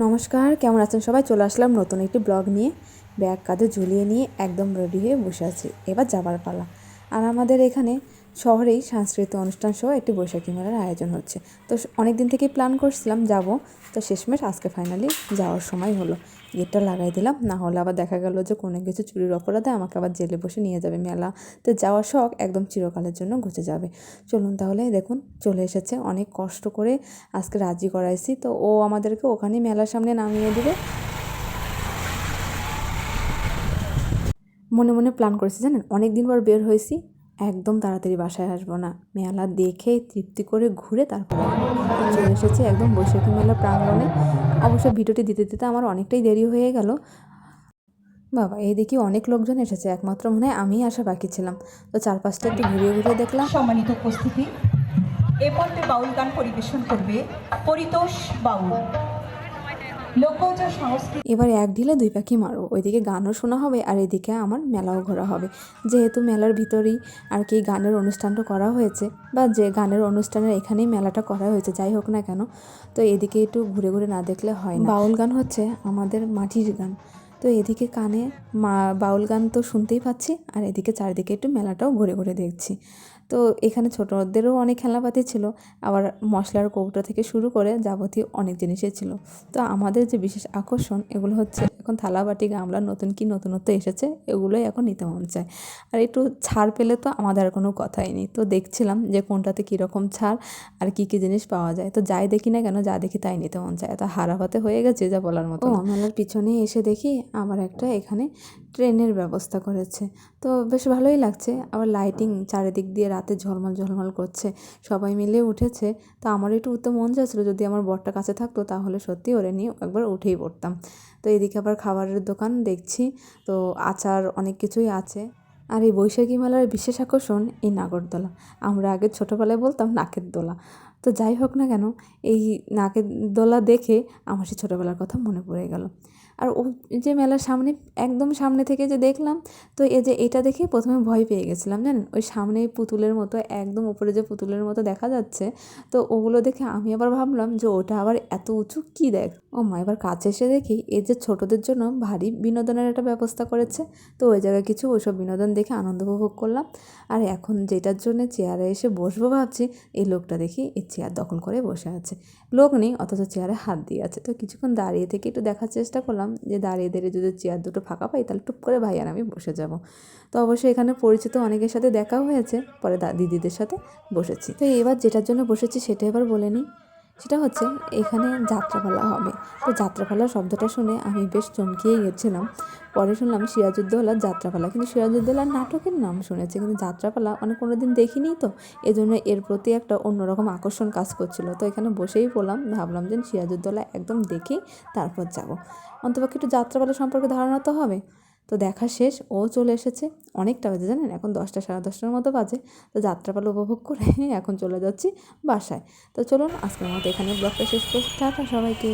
নমস্কার, কেমন আছেন সবাই? চলে আসলাম নতুন একটি ব্লগ নিয়ে। ব্যাগ কাঁধে ঝুলিয়ে নিয়ে একদম রেডি হয়ে বসে আছি, এবার যাবার পালা। আর আমাদের এখানে শহরেই সাংস্কৃতিক অনুষ্ঠান সহ একটি বৈশাখী মেলার আয়োজন হচ্ছে। তো অনেক দিন থেকেই প্ল্যান করছিলাম যাব, তো শেষমেশ আজকে ফাইনালি যাওয়ার সময় হলো। গেটটা লাগাই দিলাম, না হলে আবার দেখা গেল যে কোনো কিছু চুরির অপরাধে আমাকে আবার জেলে বসে নিয়ে যাবে। মেলাতে যাওয়ার শখ একদম চিরকালের জন্য ঘুচে যাবে। চলুন তাহলে, দেখুন চলে এসেছে। অনেক কষ্ট করে আজকে রাজি করাইছি, তো ও আমাদেরকে ওখানেই মেলার সামনে নামিয়ে দেবে। মনে মনে প্ল্যান করেছি, জানেন, অনেক দিন পর বের হয়েছি, একদম তাড়াতাড়ি বাসায় আসবো না, মেলা দেখে তৃপ্তি করে ঘুরে তারপরে চলে এসেছি একদম বৈশাখী মেলার প্রাঙ্গণে। অবশ্য ভিডিওটি দিতে দিতে আমার অনেকটাই দেরি হয়ে গেল। বাবা, এই দেখি অনেক লোকজন এসেছে, একমাত্র মনে হয় আমিই আসা বাকি ছিলাম। তো চারপাশটা একটু ঘুরিয়ে ঘুরিয়ে দেখলাম। সম্মানিত উপস্থিতি, এ পর্বে বাউল গান পরিবেশন করবে পরিতোষ বাউল। লোকজ সংস্কৃতি। এবার এক ঢিলে দুই পাখি মারো, ওইদিকে গানও শোনা হবে আর এদিকে আমার মেলাও ঘোরা হবে। যেহেতু মেলার ভিতরেই আর কি গানের অনুষ্ঠানটা করা হয়েছে, বা যে গানের অনুষ্ঠানের এখানেই মেলাটা করা হয়েছে, যাই হোক না কেন, তো এদিকে একটু ঘুরে ঘুরে না দেখলে হয় না। বাউল গান হচ্ছে আমাদের মাটির গান, তো এদিকে কানে বাউল গান তো শুনতেই পাচ্ছি, আর এদিকে চারিদিকে একটু মেলাটাও ঘুরে ঘুরে দেখছি। তো এখানে ছোটদেরও অনেক খেলনাপাতি ছিল, আবার মশলার কৌটো থেকে শুরু করে যাবতীয় অনেক জিনিসই ছিল। তো আমাদের যে বিশেষ আকর্ষণ এগুলো হচ্ছে এখন থালাবাটি গামলা, নতুন কি নতুনত্ব এসেছে, এগুলোই এখন নিতে মন চায়। আর একটু ছাড় পেলে তো আমাদের আর কোনো কথাই নেই। তো দেখছিলাম যে কোনটাতে কীরকম ছাড় আর কী কী জিনিস পাওয়া যায়। তো যাই দেখি না কেন, যা দেখি তাই নিতে মন চায়। তো হারাপাতে হয়ে গেছে যা বলার মতো। মেলার পিছনে এসে দেখি আবার একটা এখানে ট্রেনের ব্যবস্থা করেছে, তো বেশ ভালোই লাগছে। আবার লাইটিং চারিদিক দিয়ে রাতে ঝলমল ঝলমল করছে, সবাই মিলে উঠেছে। তো আমার একটু উঠতে মন যাচ্ছিলো, যদি আমার বরটা কাছে থাকতো তাহলে সত্যি ওরে নিয়ে একবার উঠেই পড়তাম। তো এদিকে আবার খাবারের দোকান দেখছি, তো আচার অনেক কিছুই আছে। আর এই বৈশাখী মেলার বিশেষ আকর্ষণ এই নাগরদোলা। আমরা আগে ছোটোবেলায় বলতাম নাকের দোলা। তো যাই হোক না কেন, এই নাকের দোলা দেখে আমার সেই ছোটোবেলার কথা মনে পড়ে গেল। আর ও যে মেলার সামনে, একদম সামনে থেকে যে দেখলাম, তো এই যে এটা দেখে প্রথমে ভয় পেয়ে গেছিলাম, জানেন, ওই সামনে পুতুলের মতো একদম উপরে যে পুতুলের মতো দেখা যাচ্ছে, তো ওগুলো দেখে আমি আবার ভাবলাম যে ওটা আবার এত উঁচু কী দেখ। ও মা, এবার কাছে এসে দেখি এই যে ছোটোদের জন্য ভারী বিনোদনের একটা ব্যবস্থা করেছে। তো ওই জায়গায় কিছু ওইসব বিনোদন দেখে আনন্দ উপভোগ করলাম। আর এখন যেটার জন্য চেয়ারে এসে বসবো ভাবছি, এই লোকটা দেখি এই চেয়ার দখল করে বসে আছে। লোক নেই অথচ চেয়ারে হাত দিয়ে আছে। তো কিছুক্ষণ দাঁড়িয়ে থেকে একটু দেখার চেষ্টা করলাম যে দাঁড়িয়ে দাঁড়িয়ে যদি চেয়ার দুটো ফাঁকা পাই তাহলে টুপ করে ভাই আর আমি বসে যাব। তো অবশ্যই এখানে পরিচিত অনেকের সাথে দেখাও হয়েছে, পরে দিদিদের সাথে বসেছি। তো এবার যেটার জন্য বসেছি সেটা এবার বলে নিই। সেটা হচ্ছে এখানে যাত্রাপালা হবে। তো যাত্রাপালা শব্দটা শুনে আমি বেশ চমকিয়ে গেছিলাম। পরে শুনলাম সিরাজউদ্দৌলার যাত্রাপালা, কিন্তু সিরাজউদ্দৌলার নাটকের নাম শুনেছি, কিন্তু যাত্রাপালা কোনো দিন দেখিনি, তো এজন্য এর প্রতি একটা অন্যরকম আকর্ষণ কাজ করছিল। তো এখানে বসেই পড়লাম, ভাবলাম যে সিরাজউদ্দৌলা একদম দেখি তারপর যাব, অন্তপক্ষে একটু যাত্রাপালা সম্পর্কে ধারণা তো হবে। তো দেখা শেষ, ও চলে এসেছে। অনেকটা বাজে, জানেন, এখন 10টা সাড়ে 10টার মতো বাজে। তো যাত্রাপালা উপভোগ করে এখন চলে যাচ্ছি বাসায়। তো চলুন আজকের মতো এখানে ব্লগটা শেষ করছি। টাটা সবাইকে।